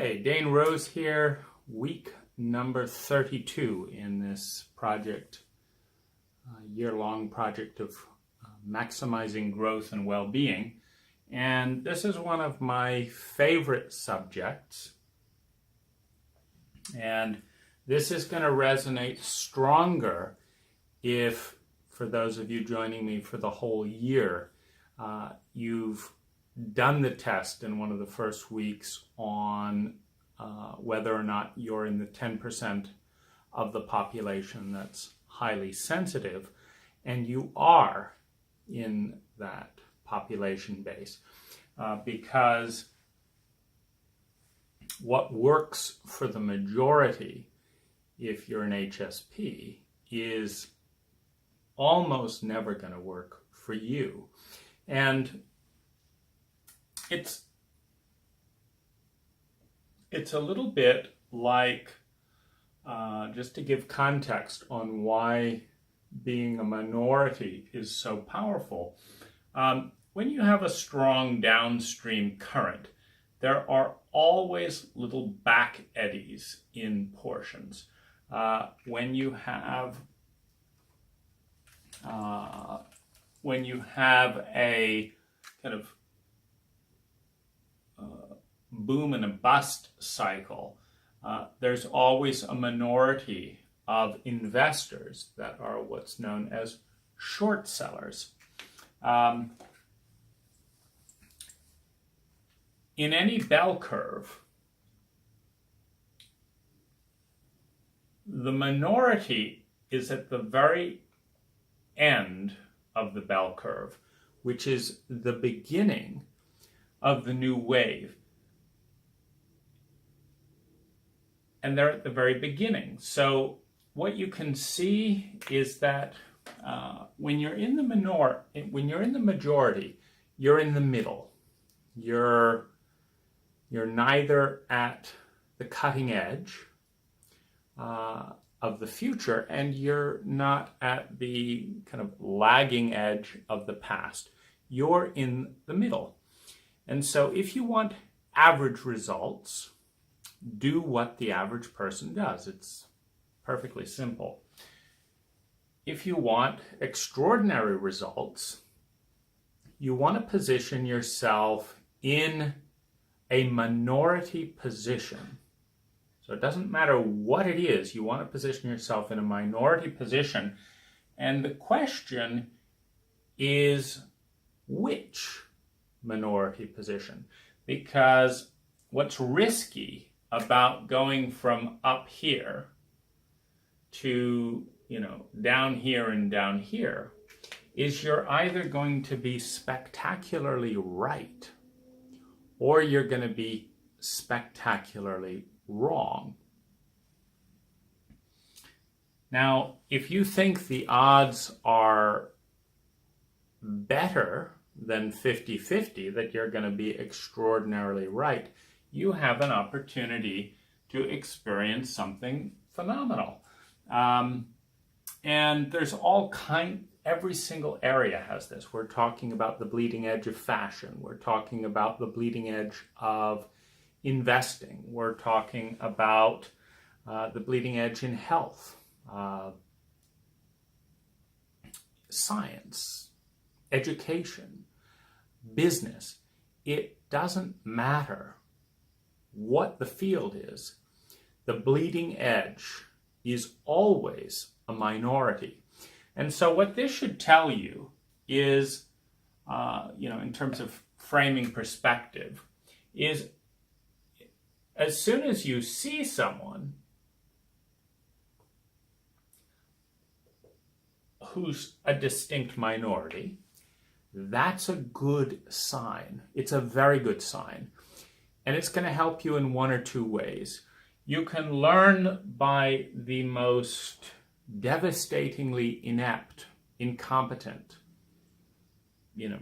Okay, Dane Rose here, week number 32 in this project, year-long project of maximizing growth and well-being. And this is one of my favorite subjects. And this is going to resonate stronger if, for those of you joining me for the whole year, you've done the test in one of the first weeks on whether or not you're in the 10% of the population that's highly sensitive, and you are in that population base because what works for the majority, if you're an HSP, is almost never going to work for you. And it's a little bit like, just to give context on why being a minority is so powerful. When you have a strong downstream current, there are always little back eddies in portions. When you have a kind of boom and a bust cycle, there's always a minority of investors that are what's known as short sellers. In any bell curve, the minority is at the very end of the bell curve, which is the beginning of the new wave. And they're at the very beginning. So what you can see is that when you're in the majority, you're in the middle. You're neither at the cutting edge of the future, and you're not at the kind of lagging edge of the past. You're in the middle. And so if you want average results, do what the average person does. It's perfectly simple. If you want extraordinary results, you want to position yourself in a minority position. So it doesn't matter what it is, you want to position yourself in a minority position. And the question is, which minority position? Because what's risky about going from up here to, down here and down here is you're either going to be spectacularly right or you're going to be spectacularly wrong. Now, if you think the odds are better than 50-50 that you're going to be extraordinarily right, you have an opportunity to experience something phenomenal. And there's every single area has this. We're talking about the bleeding edge of fashion. We're talking about the bleeding edge of investing. We're talking about the bleeding edge in health, science, education, business. It doesn't matter what the field is. The bleeding edge is always a minority. And so what this should tell you is, in terms of framing perspective, is as soon as you see someone who's a distinct minority, that's a good sign. It's a very good sign. And it's going to help you in one or two ways. You can learn by the most devastatingly inept, incompetent,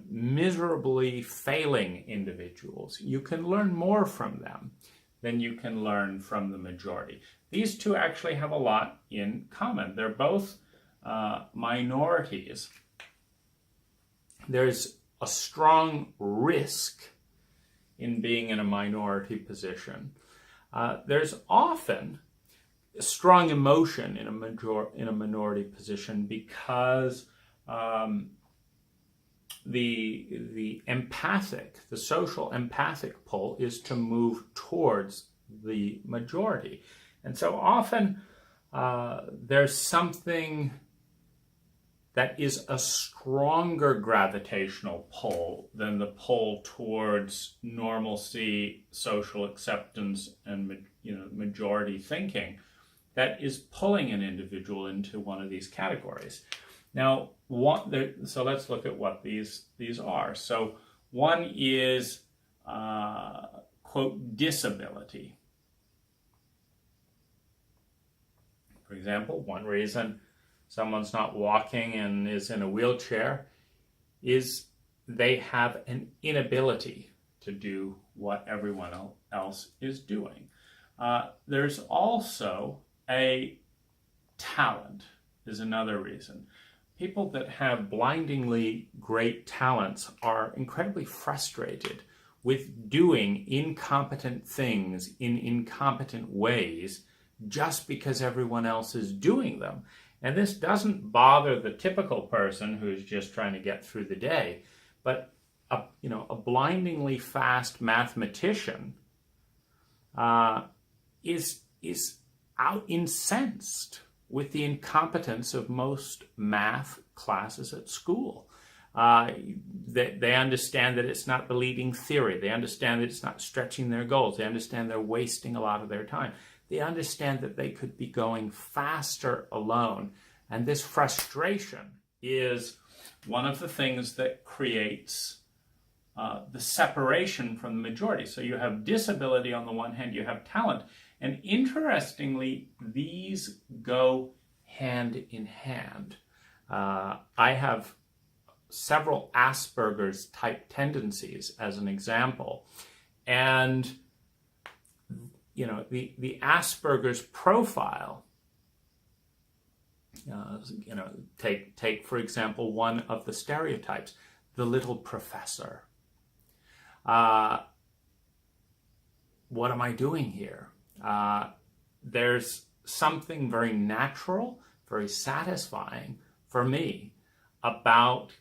miserably failing individuals. You can learn more from them than you can learn from the majority. These two actually have a lot in common. They're both minorities. There's a strong risk in being in a minority position. there's often strong emotion in a minority position because the social empathic pull is to move towards the majority. And so often there's something that is a stronger gravitational pull than the pull towards normalcy, social acceptance, and majority thinking that is pulling an individual into one of these categories. Now, so let's look at what these are. So one is, quote, disability. For example, one reason someone's not walking and is in a wheelchair is they have an inability to do what everyone else is doing. There's also a talent is another reason. People that have blindingly great talents are incredibly frustrated with doing incompetent things in incompetent ways just because everyone else is doing them. And this doesn't bother the typical person who's just trying to get through the day, but a blindingly fast mathematician is out incensed with the incompetence of most math classes at school. They understand that it's not the leading theory. They understand that it's not stretching their goals. They understand they're wasting a lot of their time. They understand that they could be going faster alone. And this frustration is one of the things that creates the separation from the majority. So you have disability on the one hand, you have talent. And interestingly, these go hand in hand. I have several Asperger's type tendencies as an example. And the Asperger's profile, take for example one of the stereotypes, the little professor. What am I doing here? There's something very natural, very satisfying for me about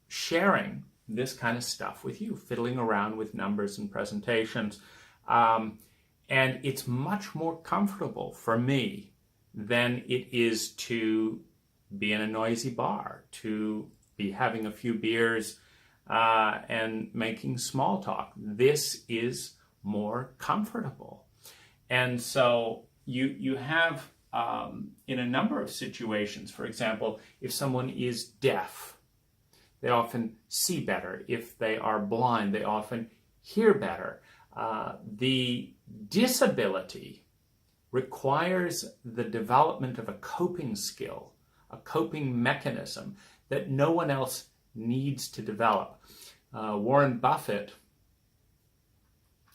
sharing this kind of stuff with you, fiddling around with numbers and presentations. And it's much more comfortable for me than it is to be in a noisy bar, to be having a few beers and making small talk. This is more comfortable. And so you have, in a number of situations, for example, if someone is deaf, they often see better. If they are blind, they often hear better. The disability requires the development of a coping skill, a coping mechanism that no one else needs to develop. Warren Buffett,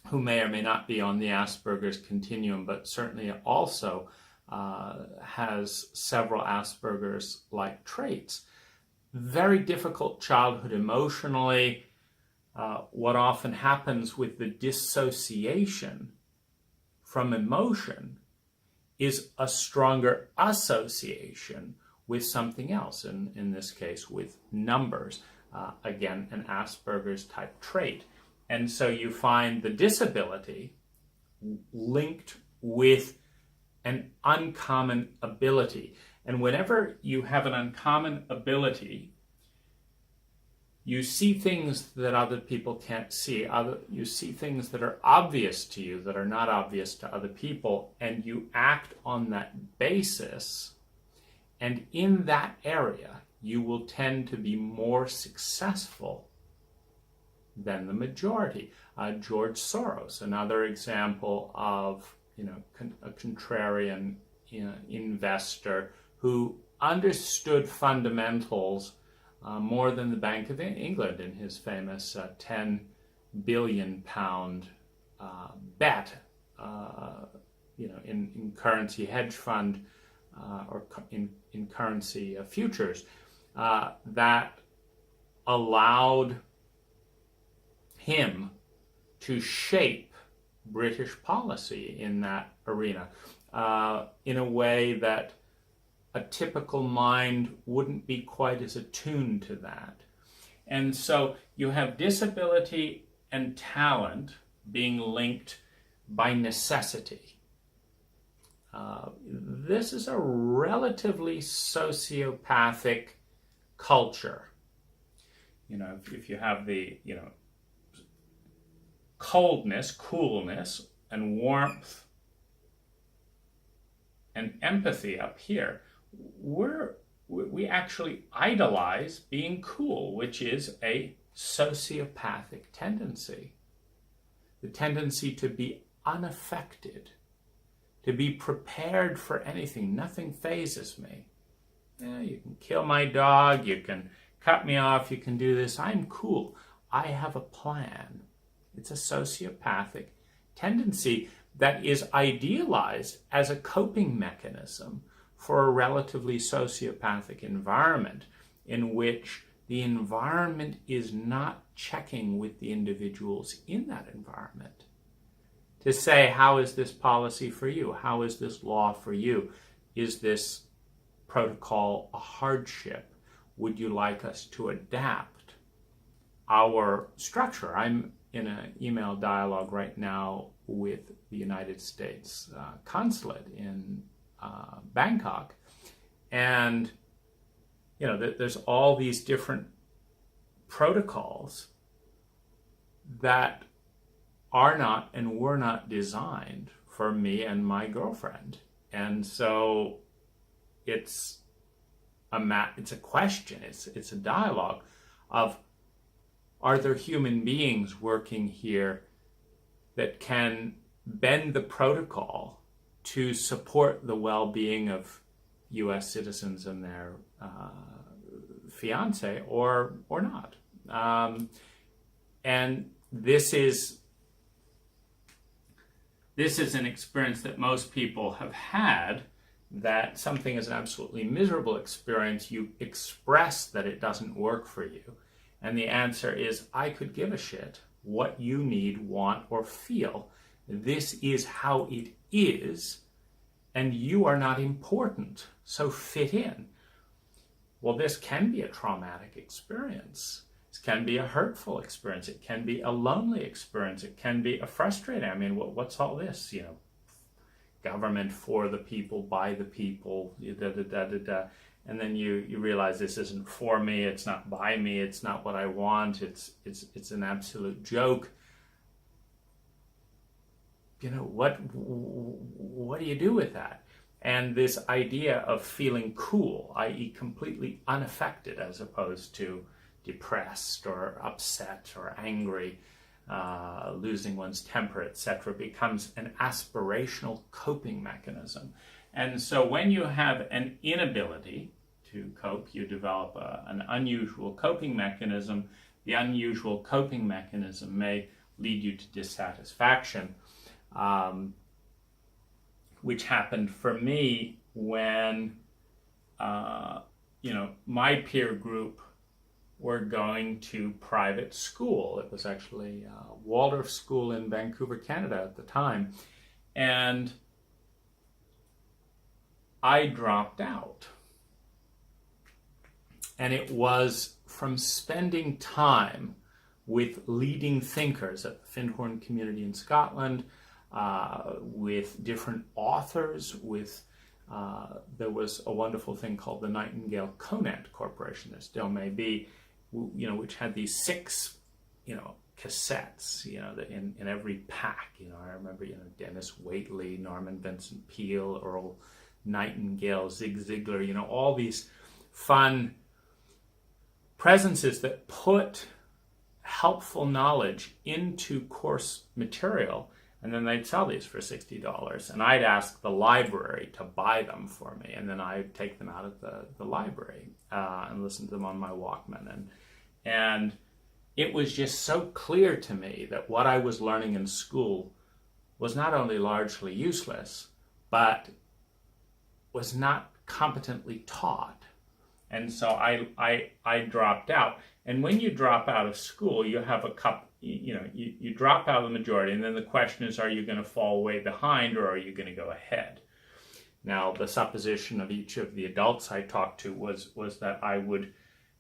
who may or may not be on the Asperger's continuum, but certainly also has several Asperger's-like traits. Very difficult childhood emotionally. What often happens with the dissociation from emotion is a stronger association with something else, in this case with numbers. Again, an Asperger's type trait. And so you find the disability linked with an uncommon ability. And whenever you have an uncommon ability, you see things that other people can't see. You see things that are obvious to you that are not obvious to other people, and you act on that basis. And in that area, you will tend to be more successful than the majority. George Soros, another example of a contrarian investor who understood fundamentals more than the Bank of England in his famous £10 billion bet, in currency hedge fund or in currency futures that allowed him to shape British policy in that arena in a way that a typical mind wouldn't be quite as attuned to that. And so you have disability and talent being linked by necessity. This is a relatively sociopathic culture. You know, if you have the, you know, coldness, coolness, and warmth and empathy up here, we actually idolize being cool, which is a sociopathic tendency. The tendency to be unaffected, to be prepared for anything. Nothing phases me. Yeah, you can kill my dog, you can cut me off, you can do this. I'm cool. I have a plan. It's a sociopathic tendency that is idealized as a coping mechanism for a relatively sociopathic environment in which the environment is not checking with the individuals in that environment to say, how is this policy for you? How is this law for you? Is this protocol a hardship? Would you like us to adapt our structure? I'm in an email dialogue right now with the United States consulate in Bangkok, and you know, there's all these different protocols that are not and were not designed for me and my girlfriend. And so it's a question, it's a dialogue of, are there human beings working here that can bend the protocol to support the well-being of U.S. citizens and their fiance, or not? And this is an experience that most people have had, that something is an absolutely miserable experience. You express that it doesn't work for you. And the answer is, I could give a shit what you need, want, or feel. This is how it is, and you are not important, so fit in. Well, this can be a traumatic experience. This can be a hurtful experience. It can be a lonely experience. It can be a frustrating. I mean, what's all this? You know, government for the people, by the people, and then you realize this isn't for me. It's not by me. It's not what I want. It's an absolute joke. You know, what do you do with that? And this idea of feeling cool, i.e. completely unaffected, as opposed to depressed or upset or angry, losing one's temper, etc., becomes an aspirational coping mechanism. And so when you have an inability to cope, you develop an unusual coping mechanism. The unusual coping mechanism may lead you to dissatisfaction, which happened for me when, my peer group were going to private school. It was actually Waldorf School in Vancouver, Canada at the time. And I dropped out. And it was from spending time with leading thinkers at the Findhorn community in Scotland, with different authors, there was a wonderful thing called the Nightingale Conant Corporation, there still may be, which had these 6, cassettes, in every pack. I remember, Dennis Waitley, Norman Vincent Peale, Earl Nightingale, Zig Ziglar, all these fun presences that put helpful knowledge into course material, and then they'd sell these for $60, and I'd ask the library to buy them for me, and then I'd take them out of the library and listen to them on my Walkman, and it was just so clear to me that what I was learning in school was not only largely useless, but was not competently taught. And so I dropped out. And when you drop out of school, you have you drop out of the majority, and then the question is, are you going to fall way behind or are you going to go ahead? Now, the supposition of each of the adults I talked to was that I would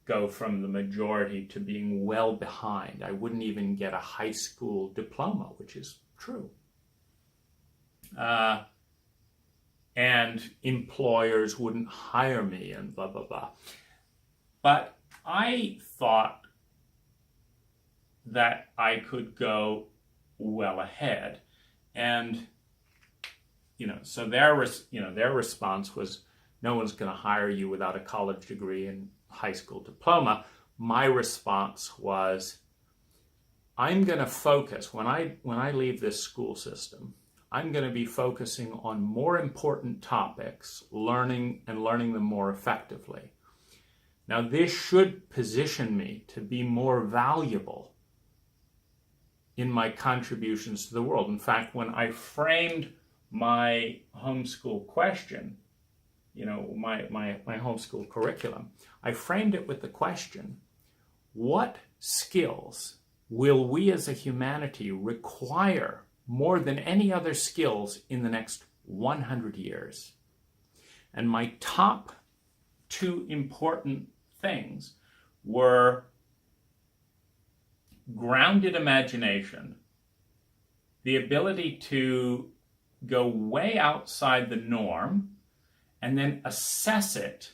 go from the majority to being well behind. I wouldn't even get a high school diploma, which is true. And employers wouldn't hire me and blah, blah, blah. But I thought that I could go well ahead. And, so their response was, no one's going to hire you without a college degree and high school diploma. My response was, I'm going to focus, when I leave this school system, I'm going to be focusing on more important topics, learning them more effectively. Now, this should position me to be more valuable in my contributions to the world. In fact, when I framed my homeschool question, my homeschool curriculum, I framed it with the question, what skills will we as a humanity require more than any other skills in the next 100 years? And my top two important things were grounded imagination, the ability to go way outside the norm and then assess it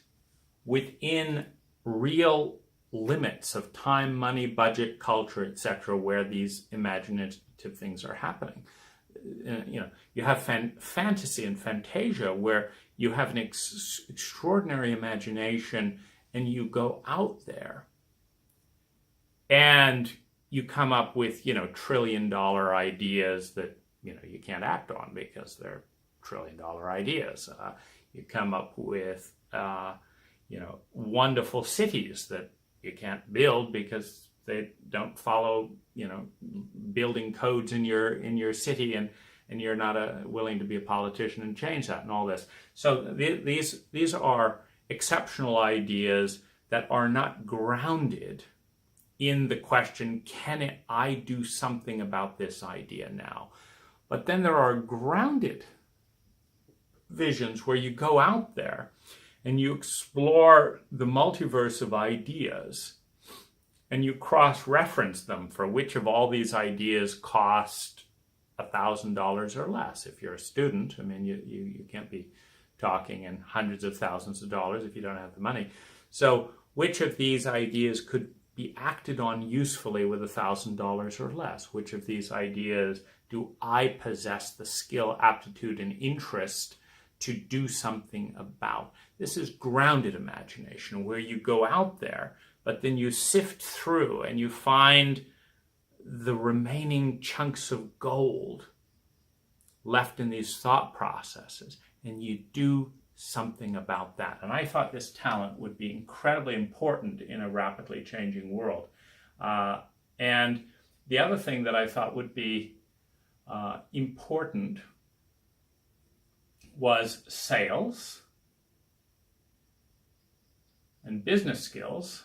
within real limits of time, money, budget, culture, etc., where these imaginative things are happening. You have fantasy and fantasia where you have an extraordinary imagination and you go out there and you come up with, trillion-dollar ideas that, you can't act on because they're trillion-dollar ideas. You come up with, wonderful cities that you can't build because they don't follow, building codes in your city, and you're not willing to be a politician and change that and all this. So these are exceptional ideas that are not grounded in the question, can I do something about this idea now? But then there are grounded visions where you go out there and you explore the multiverse of ideas and you cross-reference them for which of all these ideas cost $1,000 or less. If you're a student, you can't be talking in hundreds of thousands of dollars if you don't have the money. So which of these ideas could be acted on usefully with $1,000 or less? Which of these ideas do I possess the skill, aptitude, and interest to do something about? This is grounded imagination, where you go out there, but then you sift through and you find the remaining chunks of gold left in these thought processes, and you do something about that. And I thought this talent would be incredibly important in a rapidly changing world. And the other thing that I thought would be important was sales and business skills.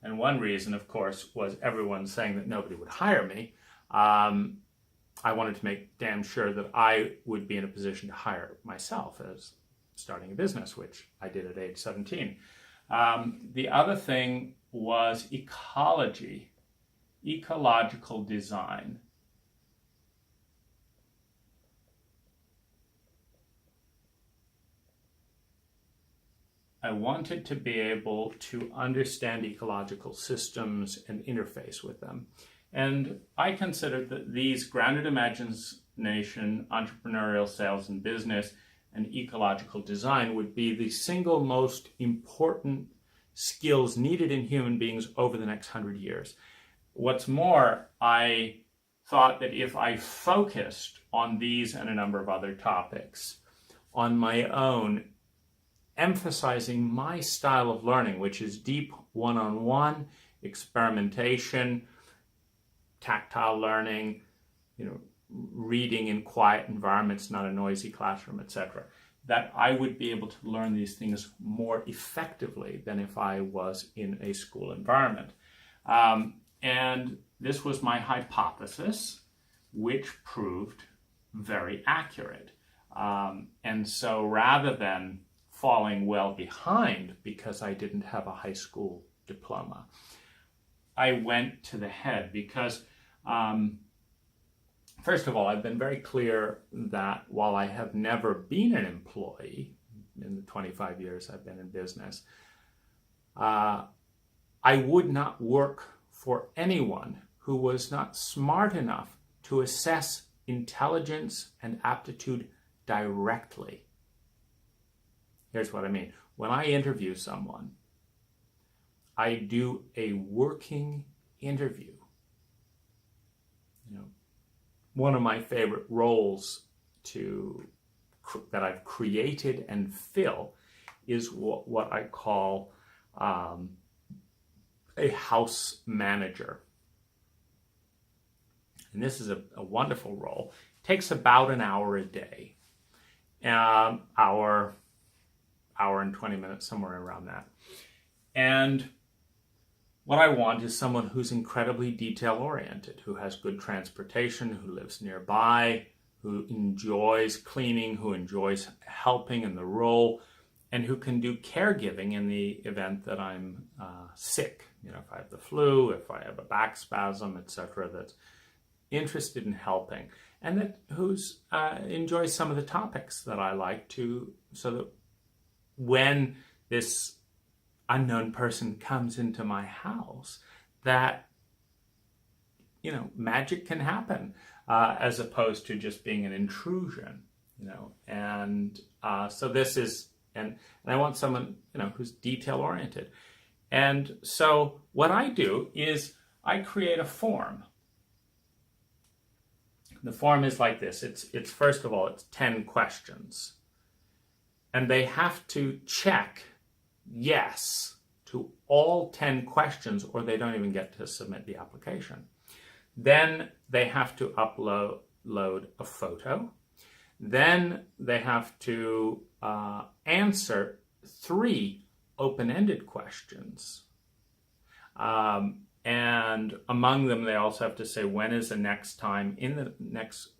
And one reason, of course, was everyone saying that nobody would hire me. I wanted to make damn sure that I would be in a position to hire myself as starting a business, which I did at age 17. The other thing was ecology, ecological design. I wanted to be able to understand ecological systems and interface with them. And I considered that these grounded imagination, entrepreneurial, sales and business, and ecological design would be the single most important skills needed in human beings over the next 100 years. What's more, I thought that if I focused on these and a number of other topics on my own, emphasizing my style of learning, which is deep one-on-one, experimentation, tactile learning, reading in quiet environments, not a noisy classroom, etc., that I would be able to learn these things more effectively than if I was in a school environment. And this was my hypothesis, which proved very accurate. And so rather than falling well behind because I didn't have a high school diploma, I went to the head because, first of all, I've been very clear that while I have never been an employee in the 25 years I've been in business, I would not work for anyone who was not smart enough to assess intelligence and aptitude directly. Here's what I mean. When I interview someone, I do a working interview. One of my favorite roles that I've created and fill is what I call a house manager. And this is a wonderful role. It takes about an hour a day. Hour and 20 minutes, somewhere around that. And what I want is someone who's incredibly detail-oriented, who has good transportation, who lives nearby, who enjoys cleaning, who enjoys helping in the role, and who can do caregiving in the event that I'm sick. If I have the flu, if I have a back spasm, etc., that's interested in helping, and that enjoys some of the topics that I like to, so that when this unknown person comes into my house, that magic can happen, as opposed to just being an intrusion. And so this is, and I want someone who's detail oriented. And so what I do is I create a form. The form is like this. It's first of all, it's 10 questions. And they have to check yes to all 10 questions, or they don't even get to submit the application. Then they have to upload a photo. Then they have to answer 3 open-ended questions. And among them, they also have to say when is a good time in the next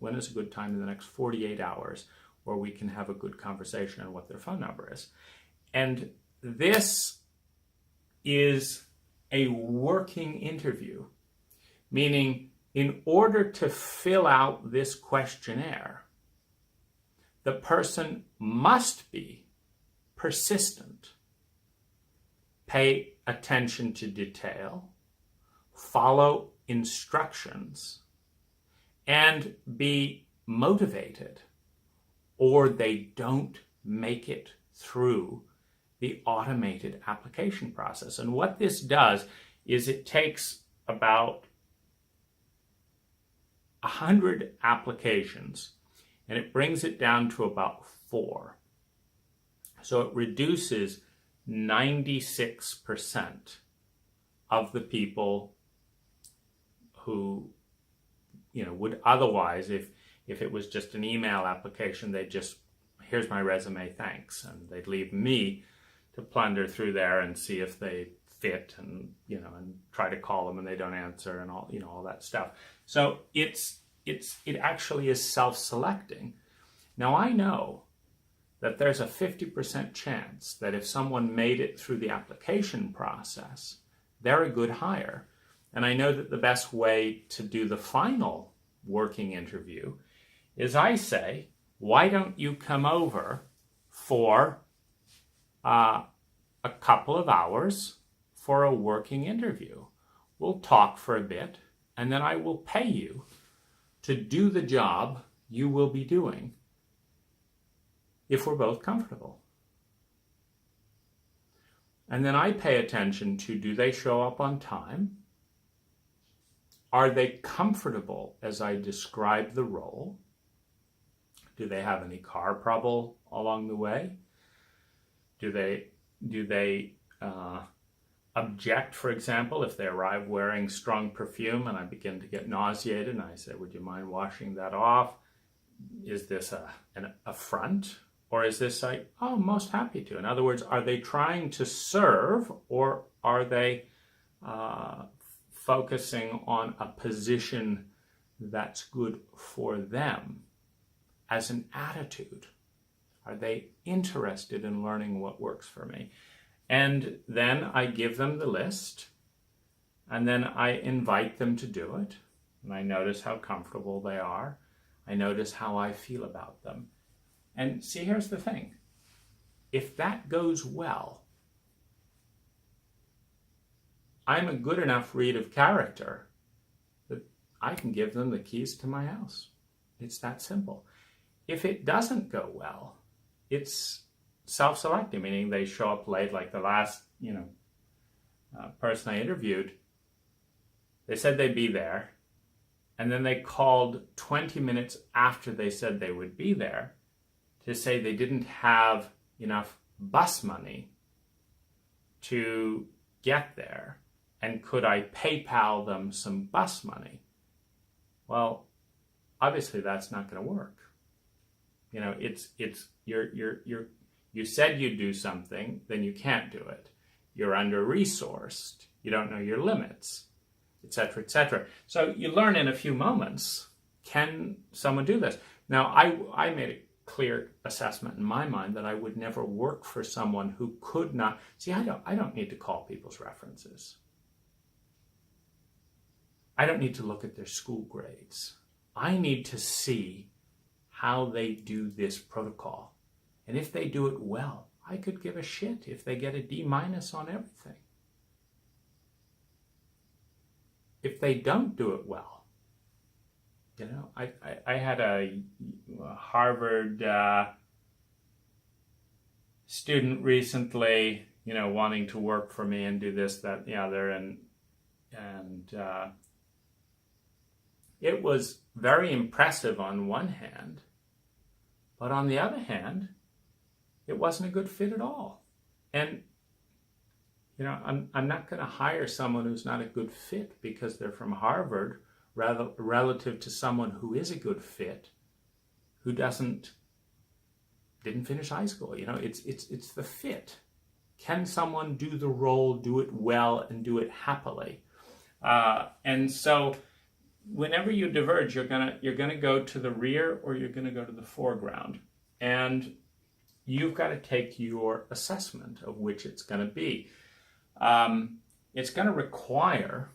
48 hours where we can have a good conversation, and what their phone number is. And this is a working interview, meaning in order to fill out this questionnaire, the person must be persistent, pay attention to detail, follow instructions, and be motivated, or they don't make it through the automated application process. And what this does is it takes about 100 applications and it brings it down to about 4. So it reduces 96% of the people who, would otherwise, if it was just an email application, they'd just, here's my resume, thanks. And they'd leave me to plunder through there and see if they fit, and, and try to call them and they don't answer, and all that stuff. So it actually is self-selecting. Now I know that there's a 50% chance that if someone made it through the application process, they're a good hire. And I know that the best way to do the final working interview is I say, why don't you come over for a couple of hours for a working interview? We'll talk for a bit, and then I will pay you to do the job you will be doing if we're both comfortable. And then I pay attention to, do they show up on time? Are they comfortable as I describe the role? Do they have any car trouble along the way? Do they object, for example, if they arrive wearing strong perfume and I begin to get nauseated and I say, would you mind washing that off? Is this an affront? Or is this like, oh, most happy to? In other words, are they trying to serve, or are they focusing on a position that's good for them as an attitude? Are they interested in learning what works for me? And then I give them the list, and then I invite them to do it. And I notice how comfortable they are. I notice how I feel about them. And see, here's the thing. If that goes well, I'm a good enough read of character that I can give them the keys to my house. It's that simple. If it doesn't go well, it's self-selecting, meaning they show up late, like the last, person I interviewed. They said they'd be there, and then they called 20 minutes after they said they would be there to say they didn't have enough bus money to get there, and could I PayPal them some bus money? Well, obviously that's not going to work. You said you'd do something, then you can't do it. You're under-resourced. You don't know your limits, etc., etc. So you learn in a few moments, can someone do this? Now, I made a clear assessment in my mind that I would never work for someone who could not. See, I don't need to call people's references. I don't need to look at their school grades. I need to see how they do this protocol. And if they do it well, I could give a shit if they get a D- on everything. If they don't do it well, I had a Harvard student recently, wanting to work for me and do this, that, the other, and it was very impressive on one hand, but on the other hand, it wasn't a good fit at all. And I'm not going to hire someone who's not a good fit because they're from Harvard, relative to someone who is a good fit, who didn't finish high school. It's the fit. Can someone do the role, do it well, and do it happily? And so, whenever you diverge, you're gonna go to the rear or you're gonna go to the foreground, and you've got to take your assessment of which it's going to be. It's going to require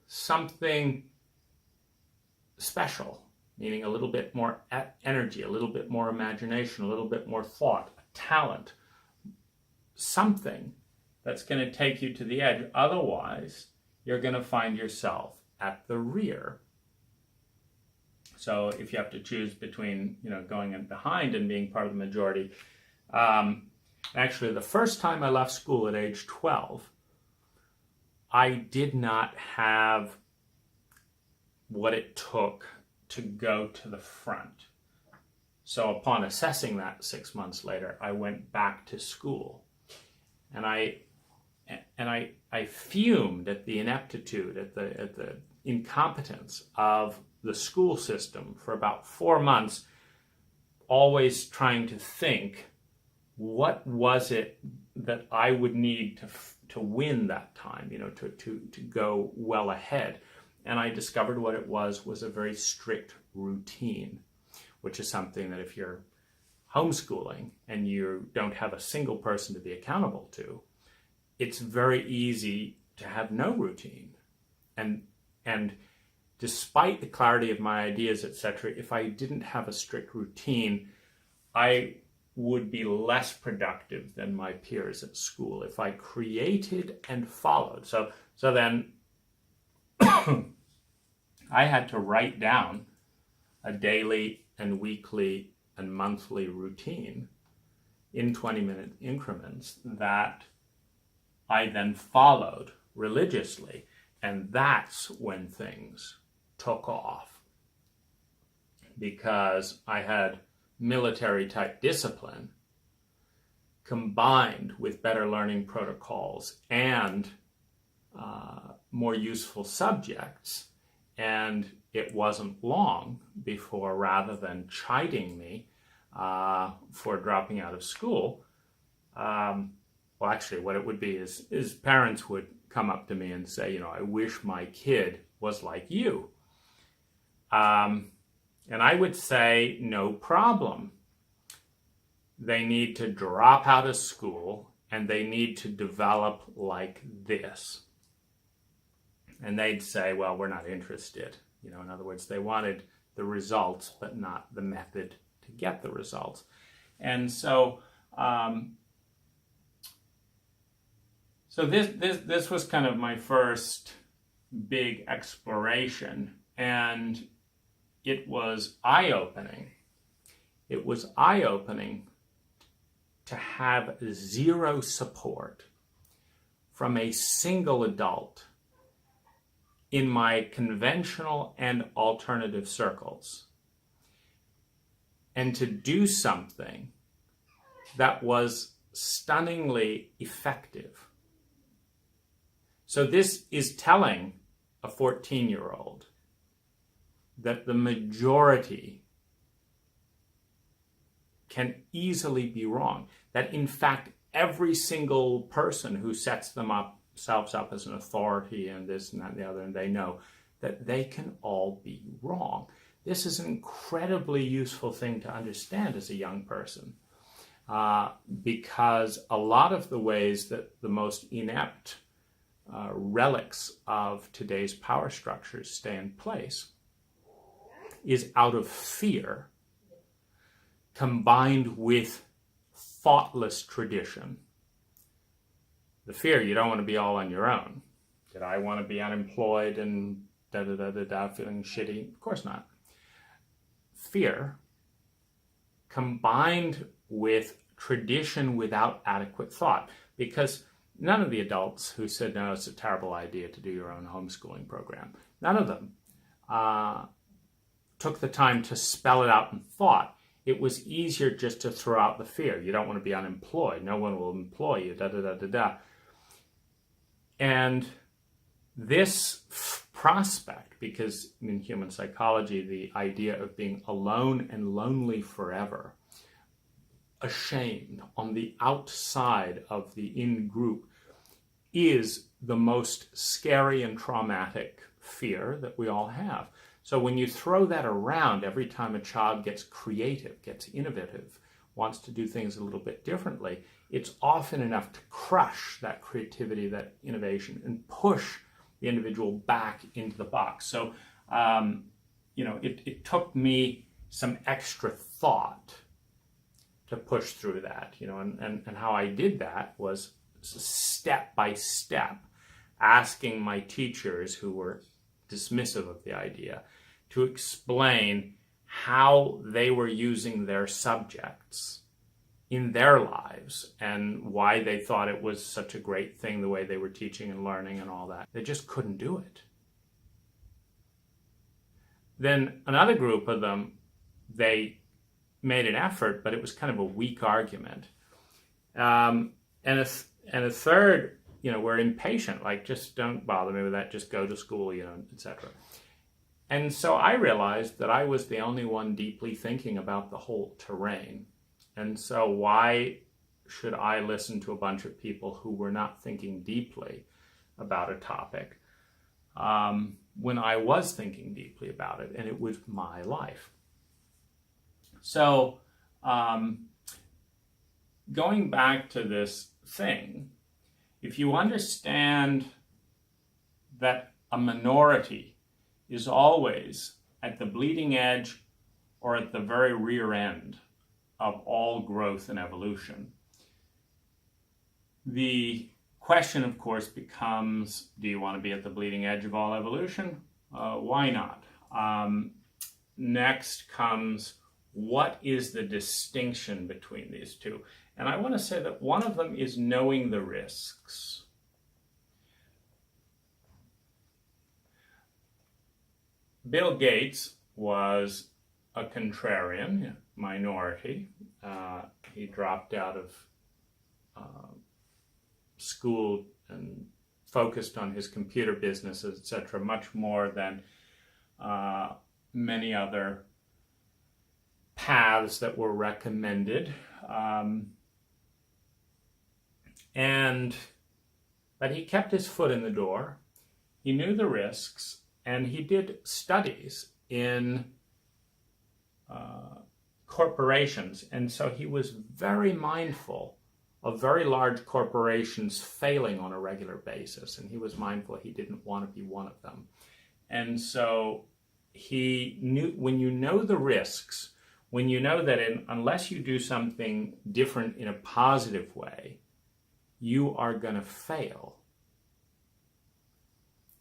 something special, meaning a little bit more energy, a little bit more imagination, a little bit more thought, talent, something that's going to take you to the edge. Otherwise, you're going to find yourself at the rear. So if you have to choose between, going in behind and being part of the majority, actually the first time I left school at age 12, I did not have what it took to go to the front. So upon assessing that 6 months later, I went back to school, and I fumed at the ineptitude, at the incompetence of the school system for about 4 months, always trying to think, what was it that I would need to win that time, to go well ahead? And I discovered what it was a very strict routine, which is something that if you're homeschooling and you don't have a single person to be accountable to, it's very easy to have no routine. And despite the clarity of my ideas, etc., if I didn't have a strict routine, I would be less productive than my peers at school if I created and followed. So then I had to write down a daily and weekly and monthly routine in 20-minute increments that I then followed religiously. And that's when things took off, because I had military type discipline combined with better learning protocols and more useful subjects. And it wasn't long before, rather than chiding me for dropping out of school, well, actually what it would be is parents would come up to me and say, I wish my kid was like you. And I would say, no problem. They need to drop out of school and they need to develop like this. And they'd say, well, we're not interested. In other words, they wanted the results, but not the method to get the results. And so, this was kind of my first big exploration, and it was eye-opening. It was eye-opening to have zero support from a single adult in my conventional and alternative circles, and to do something that was stunningly effective. So this is telling a 14-year-old that the majority can easily be wrong. That in fact, every single person who sets themselves up as an authority and this and that and the other, and they know that they can all be wrong. This is an incredibly useful thing to understand as a young person, because a lot of the ways that the most inept relics of today's power structures stay in place is out of fear combined with thoughtless tradition. The fear, you don't want to be all on your own. Did I want to be unemployed and feeling shitty? Of course not. Fear combined with tradition without adequate thought, because none of the adults who said, no, it's a terrible idea to do your own homeschooling program, none of them took the time to spell it out in thought. It was easier just to throw out the fear. You don't want to be unemployed. No one will employ you, And this prospect, because in human psychology, the idea of being alone and lonely forever, ashamed on the outside of the in-group, is the most scary and traumatic fear that we all have. So when you throw that around every time a child gets creative, gets innovative, wants to do things a little bit differently, it's often enough to crush that creativity, that innovation, and push the individual back into the box. So, it took me some extra thought to push through that, and how I did that was step by step, asking my teachers who were dismissive of the idea to explain how they were using their subjects in their lives and why they thought it was such a great thing the way they were teaching and learning and all that. They just couldn't do it. Then another group of them, they made an effort, but it was kind of a weak argument. And a third, were impatient, like, just don't bother me with that, just go to school, etc. And so I realized that I was the only one deeply thinking about the whole terrain. And so why should I listen to a bunch of people who were not thinking deeply about a topic when I was thinking deeply about it, and it was my life? So going back to this thing, if you understand that a minority is always at the bleeding edge or at the very rear end of all growth and evolution, the question, of course, becomes, do you want to be at the bleeding edge of all evolution? Why not? Next comes, what is the distinction between these two? And I want to say that one of them is knowing the risks. Bill Gates was a contrarian, minority. He dropped out of school and focused on his computer business, etc., much more than many other paths that were recommended. And But he kept his foot in the door. He knew the risks, and he did studies in corporations. And so he was very mindful of very large corporations failing on a regular basis. And he was mindful he didn't want to be one of them. And so he knew, when you know the risks, when you know that unless you do something different in a positive way, you are going to fail.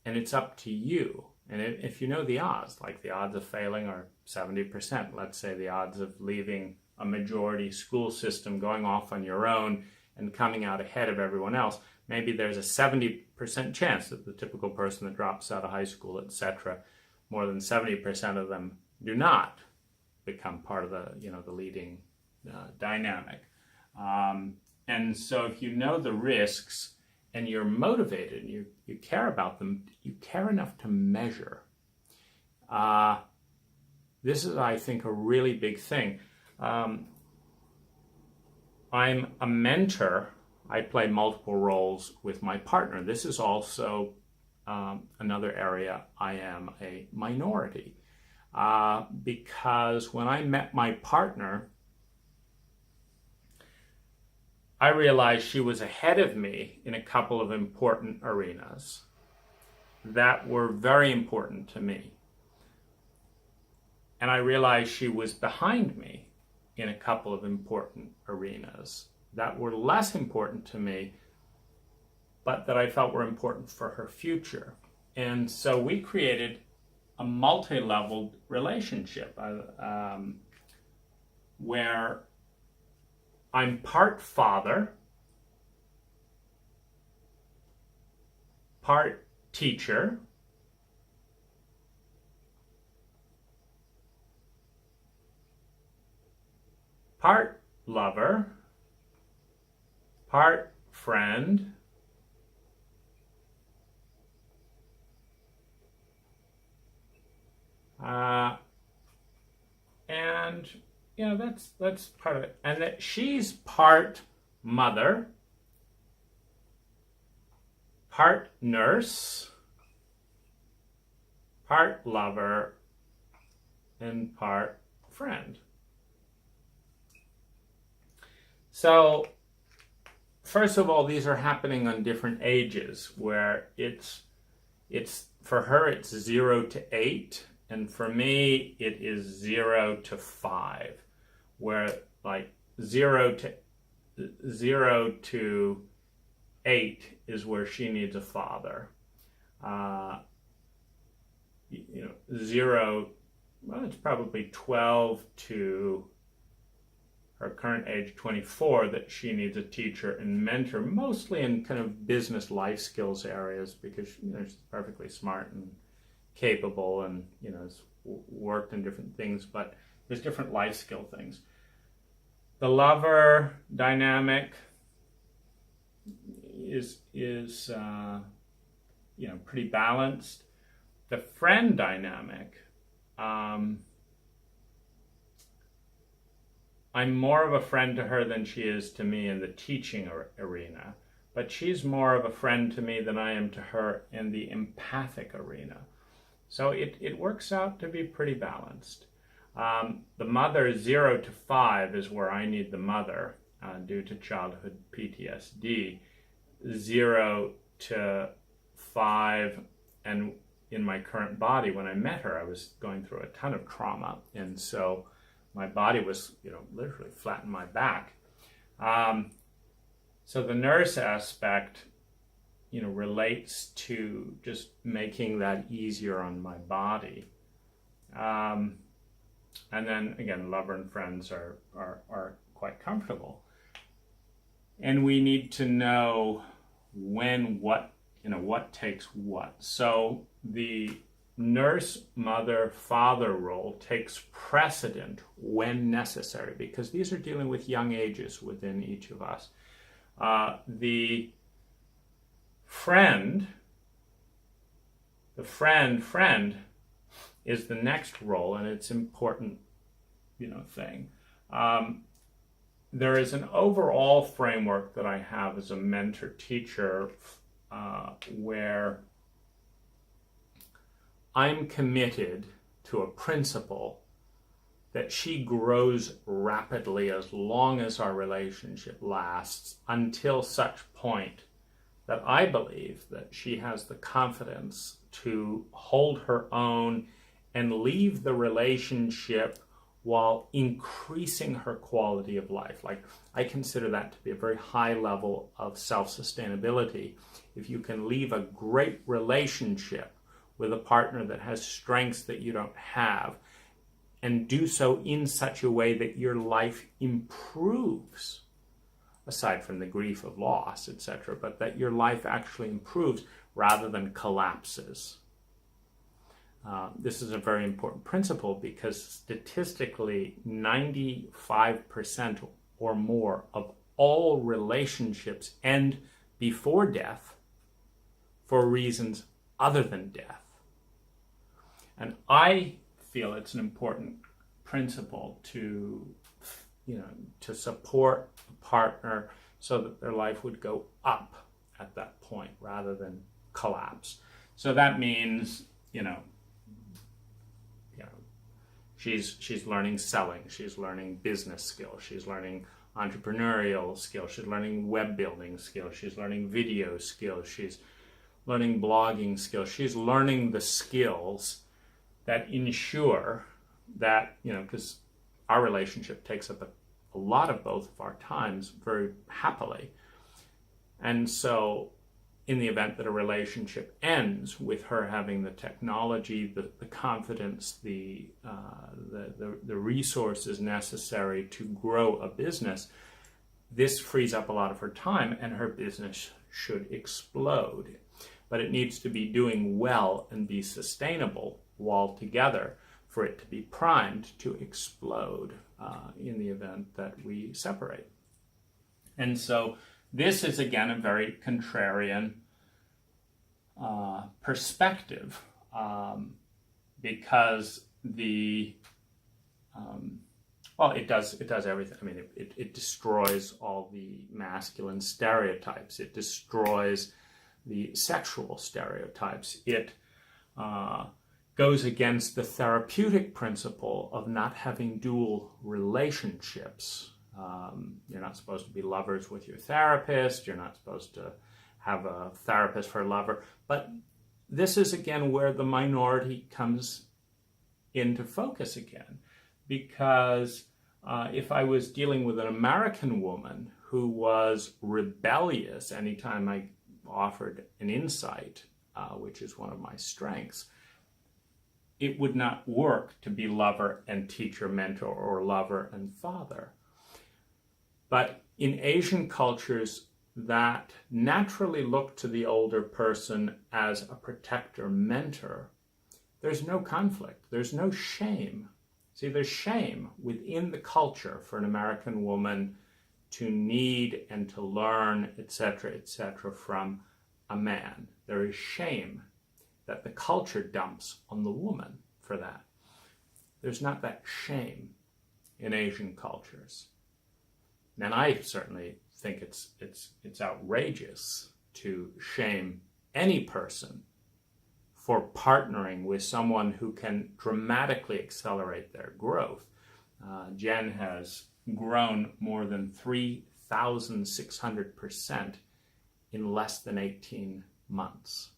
And it's up to you. And if you know the odds, like the odds of failing are 70%, let's say the odds of leaving a majority school system, going off on your own and coming out ahead of everyone else, maybe there's a 70% chance that the typical person that drops out of high school, etc., more than 70% of them do not become part of the leading dynamic. And so if you know the risks and you're motivated and you care about them, you care enough to measure. This is, I think, a really big thing. I'm a mentor. I play multiple roles with my partner. This is also another area I am a minority. Because when I met my partner, I realized she was ahead of me in a couple of important arenas that were very important to me. And I realized she was behind me in a couple of important arenas that were less important to me, but that I felt were important for her future. And so we created a multi-leveled relationship where I'm part father, part teacher, part lover, part friend, and that's part of it. And that she's part mother, part nurse, part lover, and part friend. So, first of all, these are happening on different ages, where it's for her it's 0 to 8, and for me it is 0 to 5, where like 0 to 8 is where she needs a father. 0, well, it's probably 12 to her current age 24 that she needs a teacher and mentor, mostly in kind of business life skills areas, because she's perfectly smart and capable and has worked in different things, but there's different life skill things. The lover dynamic is pretty balanced. The friend dynamic, I'm more of a friend to her than she is to me in the teaching arena, but she's more of a friend to me than I am to her in the empathic arena. So it works out to be pretty balanced. The mother 0 to 5 is where I need the mother due to childhood PTSD. 0 to 5, and in my current body, when I met her, I was going through a ton of trauma, and so my body was, literally flat in my back. So the nurse aspect, relates to just making that easier on my body. And then again, lover and friends are quite comfortable. And we need to know when, what takes what. So the nurse, mother, father role takes precedent when necessary, because these are dealing with young ages within each of us. The friend is the next role, and it's important, thing. There is an overall framework that I have as a mentor teacher where I'm committed to a principle that she grows rapidly as long as our relationship lasts, until such point that I believe that she has the confidence to hold her own and leave the relationship while increasing her quality of life. Like, I consider that to be a very high level of self-sustainability. If you can leave a great relationship with a partner that has strengths that you don't have, and do so in such a way that your life improves, aside from the grief of loss, etc., but that your life actually improves rather than collapses. This is a very important principle because statistically 95% or more of all relationships end before death for reasons other than death. And I feel it's an important principle to support a partner so that their life would go up at that point rather than collapse. So that means, she's learning selling, she's learning business skills, she's learning entrepreneurial skills, she's learning web building skills, she's learning video skills, she's learning blogging skills, she's learning the skills that ensure that, because our relationship takes up a lot of both of our times very happily. And so in the event that a relationship ends with her having the technology, the confidence, the resources necessary to grow a business, this frees up a lot of her time and her business should explode. But it needs to be doing well and be sustainable while together for it to be primed to explode in the event that we separate. And so this is, again, a very contrarian perspective because it does everything. I mean, it destroys all the masculine stereotypes. It destroys the sexual stereotypes. It goes against the therapeutic principle of not having dual relationships. You're not supposed to be lovers with your therapist. You're not supposed to have a therapist for a lover. But this is, again, where the minority comes into focus again. Because if I was dealing with an American woman who was rebellious anytime I offered an insight, which is one of my strengths, it would not work to be lover and teacher, mentor, or lover and father. But in Asian cultures that naturally look to the older person as a protector, mentor, there's no conflict, there's no shame. See, there's shame within the culture for an American woman to need and to learn, etc., from a man. There is shame that the culture dumps on the woman for that. There's not that shame in Asian cultures. And I certainly think it's outrageous to shame any person for partnering with someone who can dramatically accelerate their growth. Jen has grown more than 3,600% in less than 18 months.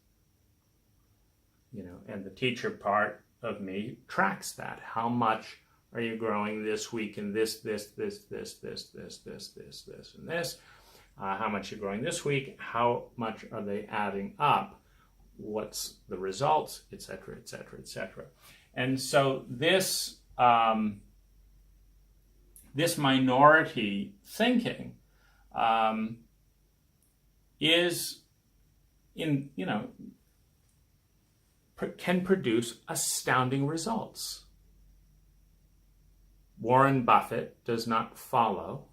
And the teacher part of me tracks that. How much are you growing this week in this, and this? How much you're growing this week? How much are they adding up? What's the results, etc. And so this this minority thinking is can produce astounding results. Warren Buffett does not follow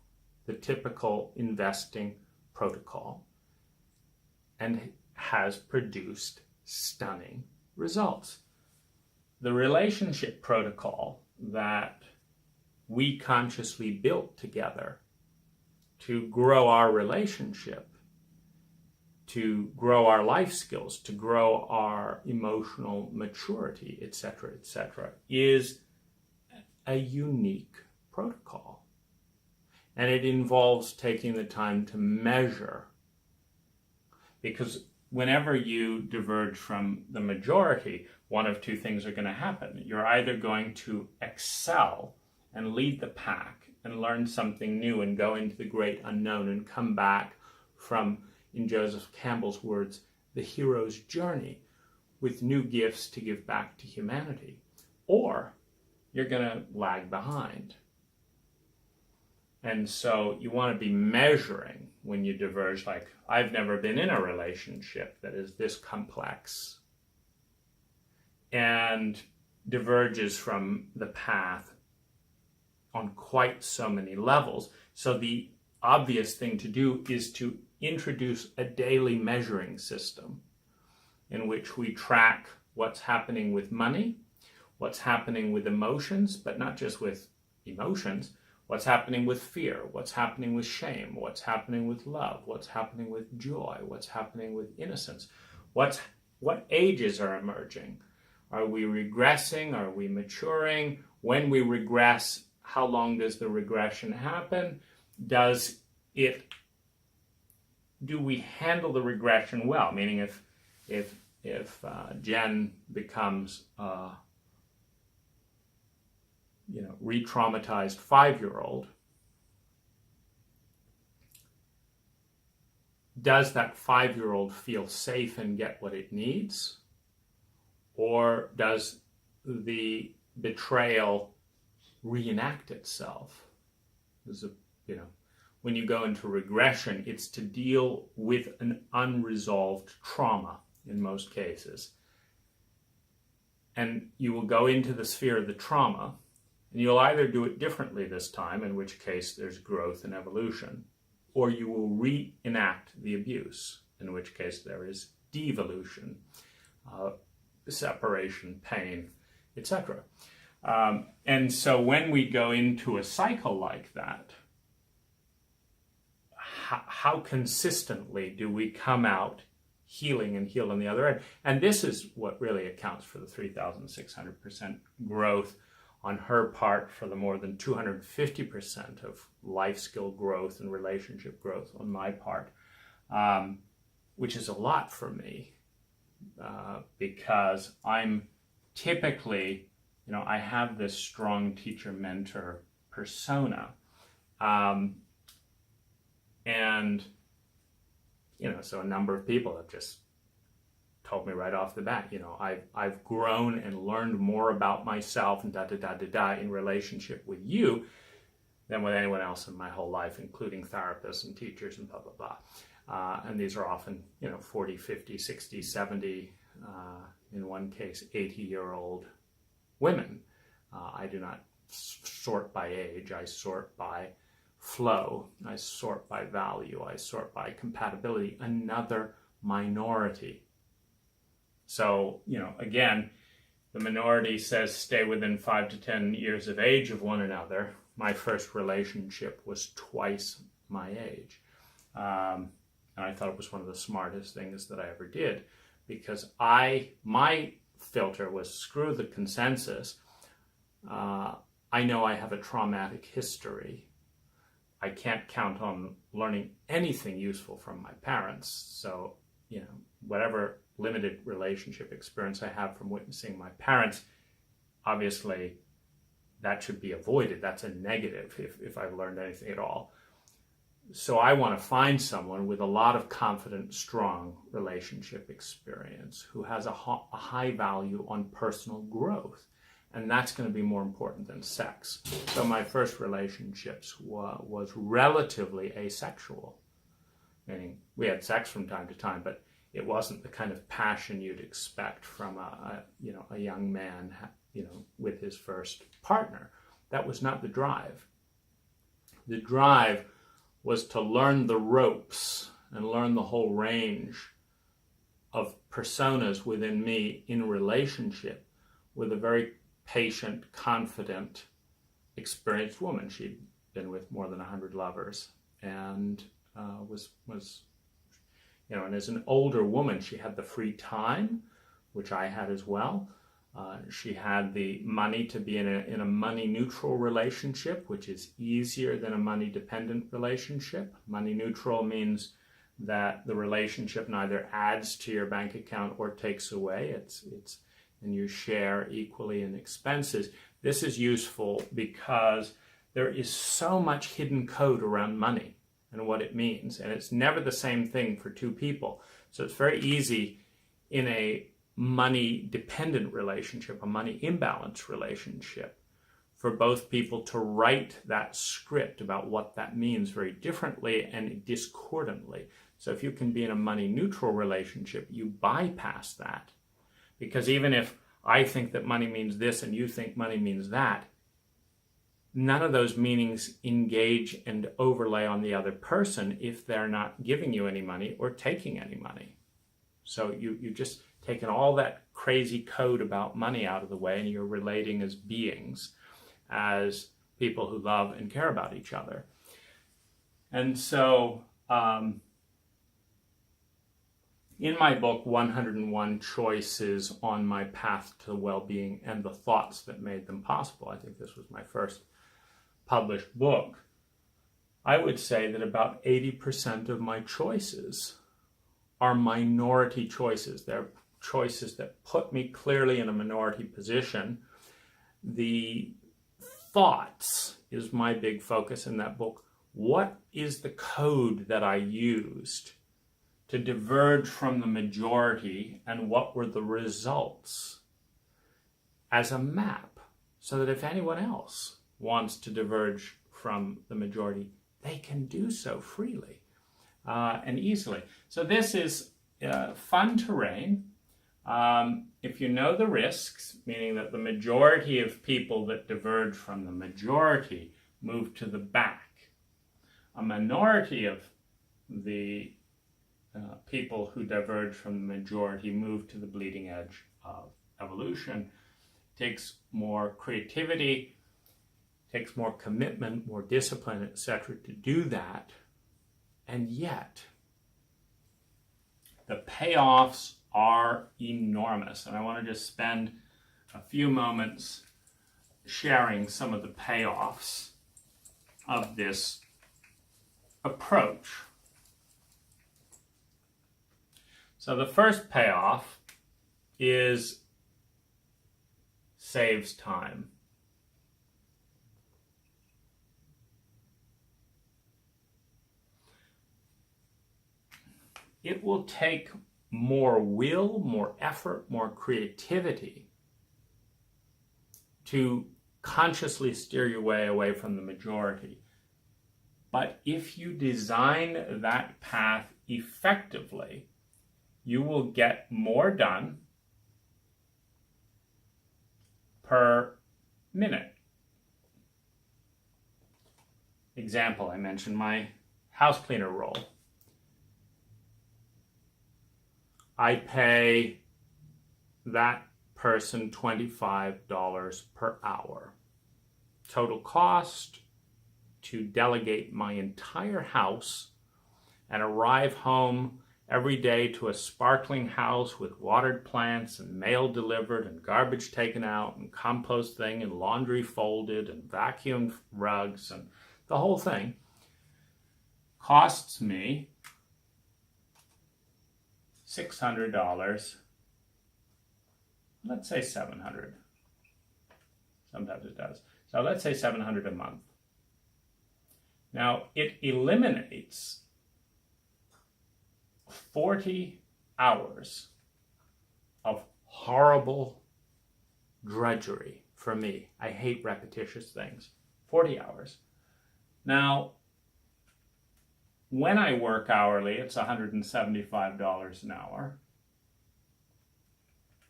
the typical investing protocol and has produced stunning results. The relationship protocol that we consciously built together to grow our relationship to grow our life skills, to grow our emotional maturity, etc., is a unique protocol. And it involves taking the time to measure. Because whenever you diverge from the majority, one of two things are going to happen. You're either going to excel and lead the pack and learn something new and go into the great unknown and come back from, in Joseph Campbell's words, the hero's journey with new gifts to give back to humanity. Or you're going to lag behind. And so you want to be measuring when you diverge, like, I've never been in a relationship that is this complex and diverges from the path on quite so many levels. So the obvious thing to do is to introduce a daily measuring system in which we track what's happening with money, what's happening with emotions, but not just with emotions, what's happening with fear, what's happening with shame, what's happening with love, what's happening with joy, what's happening with innocence, what ages are emerging. Are we regressing? Are we maturing? When we regress, how long does the regression happen? Do we handle the regression well? Meaning if Jen becomes re-traumatized 5-year-old, does that 5-year-old feel safe and get what it needs? Or does the betrayal reenact itself? When you go into regression, it's to deal with an unresolved trauma in most cases. And you will go into the sphere of the trauma, and you'll either do it differently this time, in which case there's growth and evolution, or you will reenact the abuse, in which case there is devolution, separation, pain, etc. And so when we go into a cycle like that, how consistently do we come out healing and heal on the other end? And this is what really accounts for the 3,600% growth on her part, for the more than 250% of life skill growth and relationship growth on my part, which is a lot for me, because I'm typically, I have this strong teacher-mentor persona. So a number of people have just told me right off the bat, I've grown and learned more about myself and in relationship with you than with anyone else in my whole life, including therapists and teachers and blah, blah, blah. And these are often, 40, 50, 60, 70, in one case, 80-year-old women. I do not sort by age. I sort by flow. I sort by value. I sort by compatibility. Another minority. So, again, the minority says stay within 5 to 10 years of age of one another. My first relationship was twice my age. And I thought it was one of the smartest things that I ever did, because my filter was screw the consensus. I know I have a traumatic history. I can't count on learning anything useful from my parents. So, whatever limited relationship experience I have from witnessing my parents, obviously that should be avoided. That's a negative if I've learned anything at all. So I want to find someone with a lot of confident, strong relationship experience who has a high value on personal growth. And that's going to be more important than sex. So my first relationships was relatively asexual. Meaning we had sex from time to time, but it wasn't the kind of passion you'd expect from a young man, with his first partner. That was not the drive. The drive was to learn the ropes and learn the whole range of personas within me in relationship with a very patient, confident, experienced woman. She'd been with more than 100 lovers and was and as an older woman, she had the free time, which I had as well. She had the money to be in a money neutral relationship, which is easier than a money dependent relationship. Money neutral means that the relationship neither adds to your bank account or takes away. And you share equally in expenses. This is useful because there is so much hidden code around money and what it means, and it's never the same thing for two people. So it's very easy in a money dependent relationship, a money imbalance relationship, for both people to write that script about what that means very differently and discordantly. So if you can be in a money neutral relationship, you bypass that. Because even if I think that money means this and you think money means that, none of those meanings engage and overlay on the other person if they're not giving you any money or taking any money. So you just taken all that crazy code about money out of the way, and you're relating as beings, as people who love and care about each other. And so in my book, 101 Choices on My Path to Well-Being and the Thoughts That Made Them Possible, I think this was my first published book, I would say that about 80% of my choices are minority choices. They're choices that put me clearly in a minority position. The thoughts is my big focus in that book. What is the code that I used to diverge from the majority, and what were the results as a map, so that if anyone else wants to diverge from the majority, they can do so freely and easily. So this is fun terrain. If you know the risks, meaning that the majority of people that diverge from the majority move to the back, a minority of the people who diverge from the majority move to the bleeding edge of evolution. It takes more creativity, takes more commitment, more discipline, etc. to do that. And yet, the payoffs are enormous. And I want to just spend a few moments sharing some of the payoffs of this approach. So the first payoff is saves time. It will take more will, more effort, more creativity to consciously steer your way away from the majority. But if you design that path effectively, you will get more done per minute. Example, I mentioned my house cleaner role. I pay that person $25 per hour. Total cost to delegate my entire house and arrive home every day to a sparkling house with watered plants and mail delivered and garbage taken out and compost thing and laundry folded and vacuumed rugs and the whole thing costs me $600, let's say $700. Sometimes it does. So let's say $700 a month. Now it eliminates 40 hours of horrible drudgery for me. I hate repetitious things. 40 hours. Now, when I work hourly, it's $175 an hour.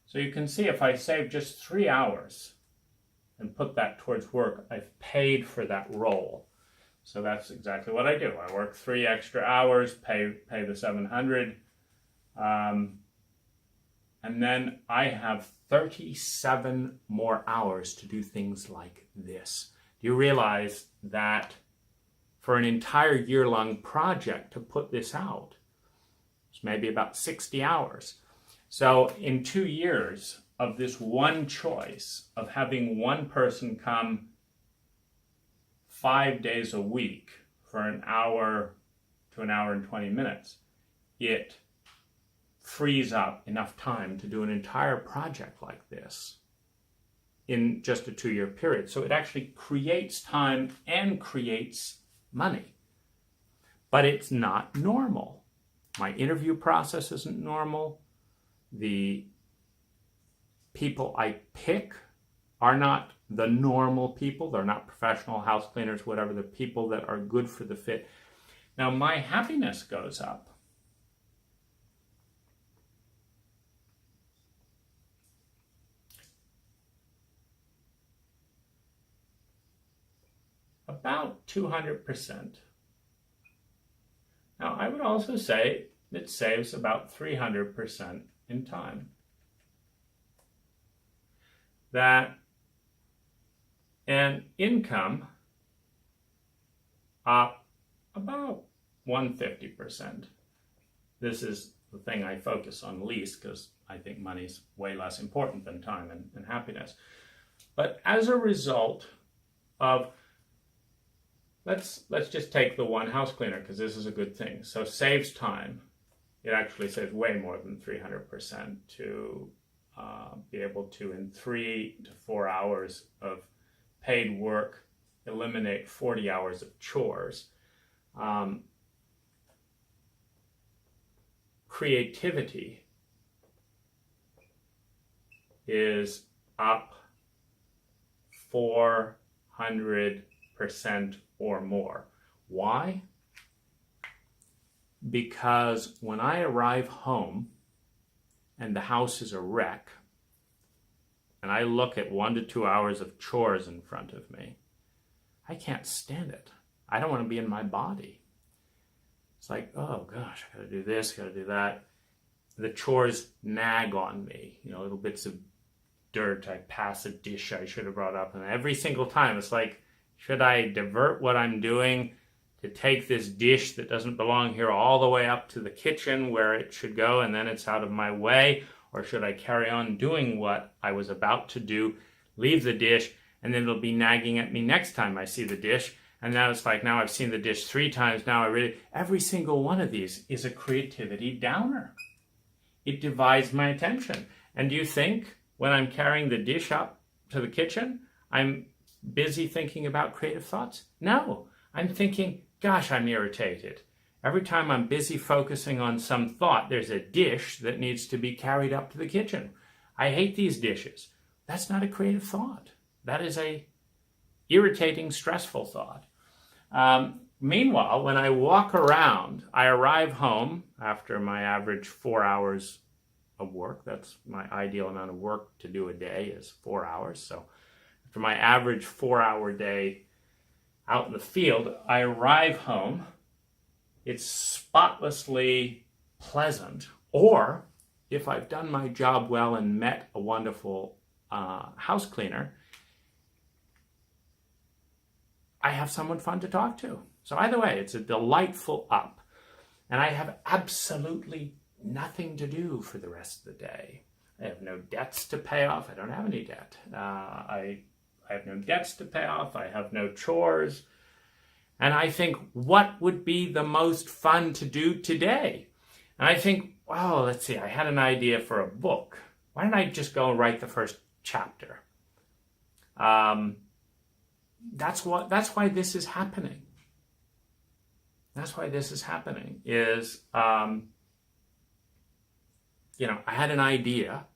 So you can see if I save just 3 hours and put that towards work, I've paid for that role. So that's exactly what I do. I work 3 extra hours, pay the $700, and then I have 37 more hours to do things like this. Do you realize that for an entire year-long project to put this out, it's It's maybe about 60 hours. So in 2 years of this one choice of having one person come 5 days a week for an hour to an hour and 20 minutes, it frees up enough time to do an entire project like this in just a 2-year period. So it actually creates time and creates money. But it's not normal. My interview process isn't normal. The people I pick are not the normal people. They're not professional house cleaners, whatever. They're people that are good for the fit. Now, my happiness goes up. About 200%. Now, I would also say it saves about 300% in time. That and income up about 150%. This is the thing I focus on least because I think money's way less important than time and happiness. But as a result of, let's just take the one house cleaner because this is a good thing. So saves time. It actually saves way more than 300% to be able to, in 3 to 4 hours of paid work, eliminate 40 hours of chores. Creativity is up 400% or more. Why? Because when I arrive home and the house is a wreck, and I look at 1 to 2 hours of chores in front of me, I can't stand it. I don't want to be in my body. It's like, oh gosh, I gotta do this, gotta do that. The chores nag on me, little bits of dirt. I pass a dish I should have brought up, and every single time it's like, should I divert what I'm doing to take this dish that doesn't belong here all the way up to the kitchen where it should go, and then it's out of my way? Or should I carry on doing what I was about to do, leave the dish, and then it'll be nagging at me next time I see the dish? And now it's like, now I've seen the dish 3 times, every single one of these is a creativity downer. It divides my attention. And do you think when I'm carrying the dish up to the kitchen, I'm busy thinking about creative thoughts? No, I'm thinking, gosh, I'm irritated. Every time I'm busy focusing on some thought, there's a dish that needs to be carried up to the kitchen. I hate these dishes. That's not a creative thought. That is a irritating, stressful thought. Meanwhile, when I walk around, I arrive home after my average 4 hours of work. That's my ideal amount of work to do a day is 4 hours. So after my average 4-hour day out in the field, I arrive home. It's spotlessly pleasant. Or if I've done my job well and met a wonderful house cleaner, I have someone fun to talk to. So either way, it's a delightful up. And I have absolutely nothing to do for the rest of the day. I have no debts to pay off. I don't have any debt. I have no debts to pay off. I have no chores. And I think, what would be the most fun to do today? And I think, well, let's see, I had an idea for a book. Why don't I just go and write the first chapter? That's why this is happening. That's why this is happening is, I had an idea.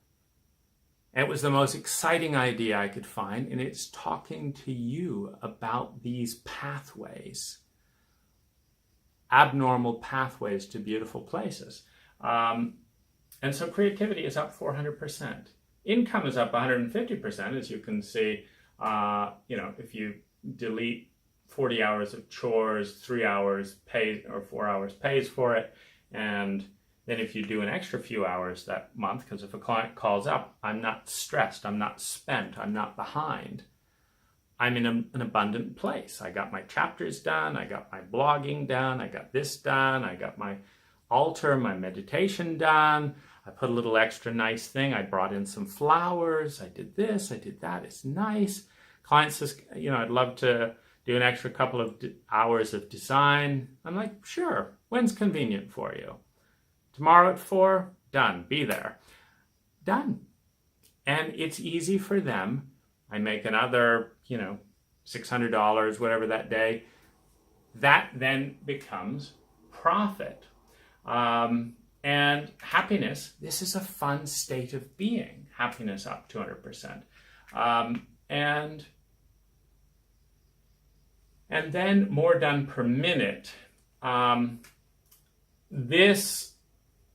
And it was the most exciting idea I could find. And it's talking to you about these pathways, abnormal pathways to beautiful places. And so creativity is up 400%. Income is up 150%, as you can see. If you delete 40 hours of chores, 3 hours pays, or 4 hours pays for it. And then if you do an extra few hours that month, because if a client calls up, I'm not stressed, I'm not spent, I'm not behind. I'm in an abundant place. I got my chapters done, I got my blogging done, I got this done, I got my altar, my meditation done. I put a little extra nice thing. I brought in some flowers. I did this, I did that. It's nice. Client says, I'd love to do an extra couple of hours of design. I'm like, sure. When's convenient for you? Tomorrow at 4? Done. Be there. Done. And it's easy for them. I make another, $600, whatever that day. That then becomes profit. And happiness, this is a fun state of being. Happiness up 200%. And then more done per minute. This,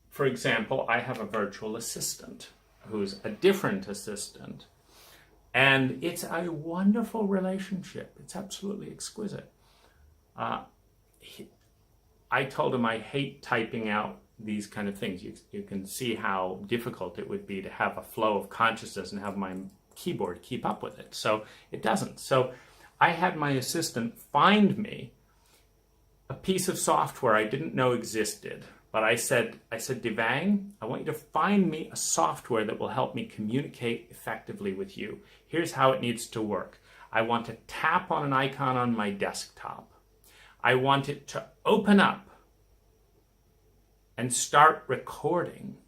for example, I have a virtual assistant who's a different assistant. And it's a wonderful relationship. It's absolutely exquisite. I told him I hate typing out these kind of things. You can see how difficult it would be to have a flow of consciousness and have my keyboard keep up with it. So it doesn't. So I had my assistant find me a piece of software I didn't know existed. But I said, Devang, I want you to find me a software that will help me communicate effectively with you. Here's how it needs to work. I want to tap on an icon on my desktop. I want it to open up and start recording.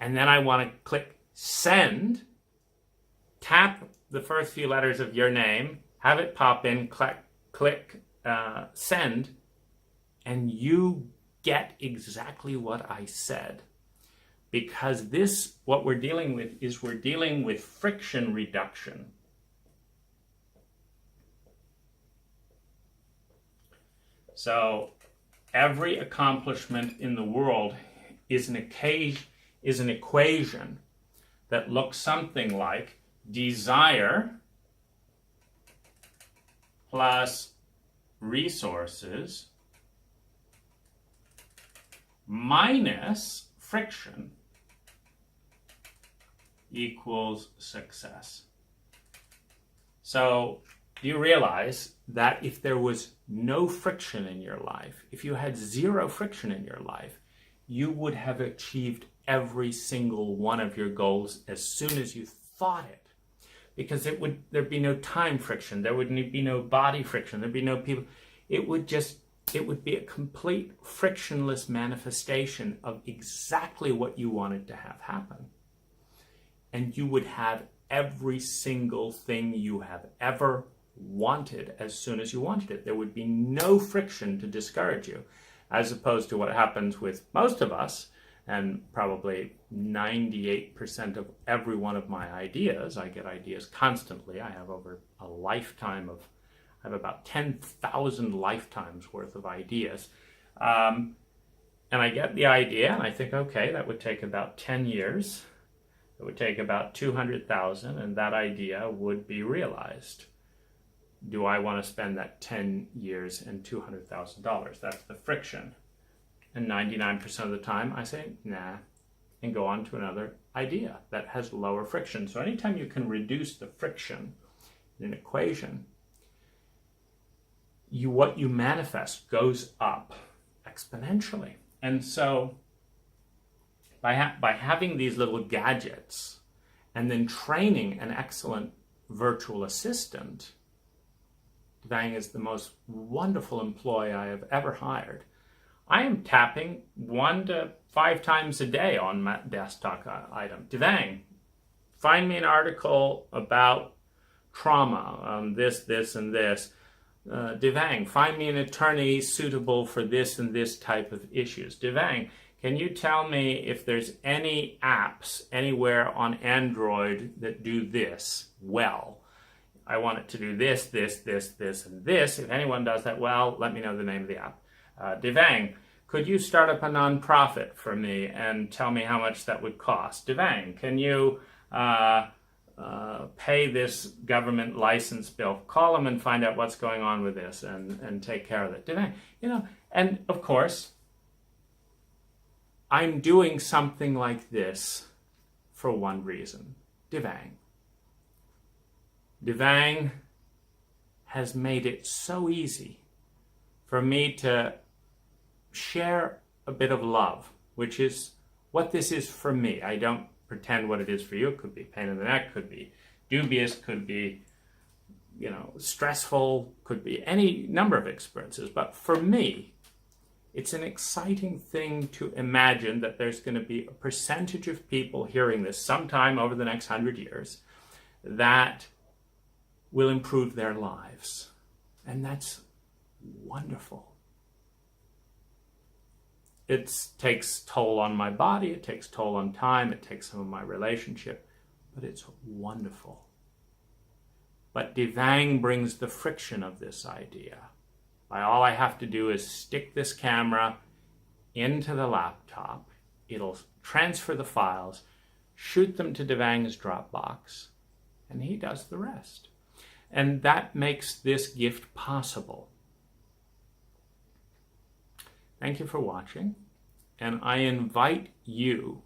And then I want to click send, tap the first few letters of your name, have it pop in, click send, and you get exactly what I said. Because this, what we're dealing with, is we're dealing with friction reduction. So every accomplishment in the world is an equation that looks something like desire plus resources minus friction equals success. So do you realize that if there was no friction in your life, if you had zero friction in your life, you would have achieved every single one of your goals as soon as you thought it? Because there'd be no time friction, there would be no body friction, there'd be no people. It would be a complete frictionless manifestation of exactly what you wanted to have happen. And you would have every single thing you have ever wanted as soon as you wanted it. There would be no friction to discourage you, as opposed to what happens with most of us, and probably 98% of every one of my ideas. I get ideas constantly. I have over a lifetime of, I have about 10,000 lifetimes worth of ideas. And I get the idea and I think, okay, that would take about 10 years. It would take about 200,000 and that idea would be realized. Do I want to spend that 10 years and $200,000? That's the friction. And 99% of the time I say, nah, and go on to another idea that has lower friction. So anytime you can reduce the friction in an equation, what you manifest goes up exponentially. And so by having these little gadgets and then training an excellent virtual assistant, Devang is the most wonderful employee I have ever hired. I am tapping 1 to 5 times a day on my desktop item. Devang, find me an article about trauma, this, and this. Devang, find me an attorney suitable for this and this type of issues. Devang, can you tell me if there's any apps anywhere on Android that do this well? I want it to do this, and this. If anyone does that well, let me know the name of the app. Devang, could you start up a nonprofit for me and tell me how much that would cost? Devang, can you pay this government license bill? Call them and find out what's going on with this and take care of it. Devang, and of course, I'm doing something like this for one reason. Devang. Devang has made it so easy for me to share a bit of love, which is what this is for me. I don't pretend what it is for you. It could be pain in the neck, could be dubious, could be, stressful, could be any number of experiences. But for me, it's an exciting thing to imagine that there's going to be a percentage of people hearing this sometime over the next 100 years that will improve their lives. And that's wonderful. It takes toll on my body, it takes toll on time, it takes some of my relationship, but it's wonderful. But Devang brings the friction of this idea. All I have to do is stick this camera into the laptop, it'll transfer the files, shoot them to Devang's Dropbox, and he does the rest. And that makes this gift possible. Thank you for watching, and I invite you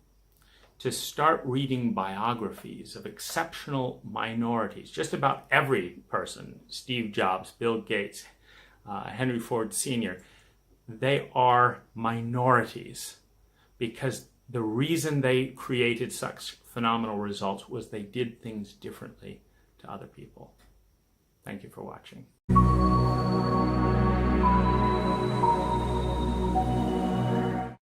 to start reading biographies of exceptional minorities, just about every person, Steve Jobs, Bill Gates, Henry Ford Sr., they are minorities because the reason they created such phenomenal results was they did things differently to other people. Thank you for watching.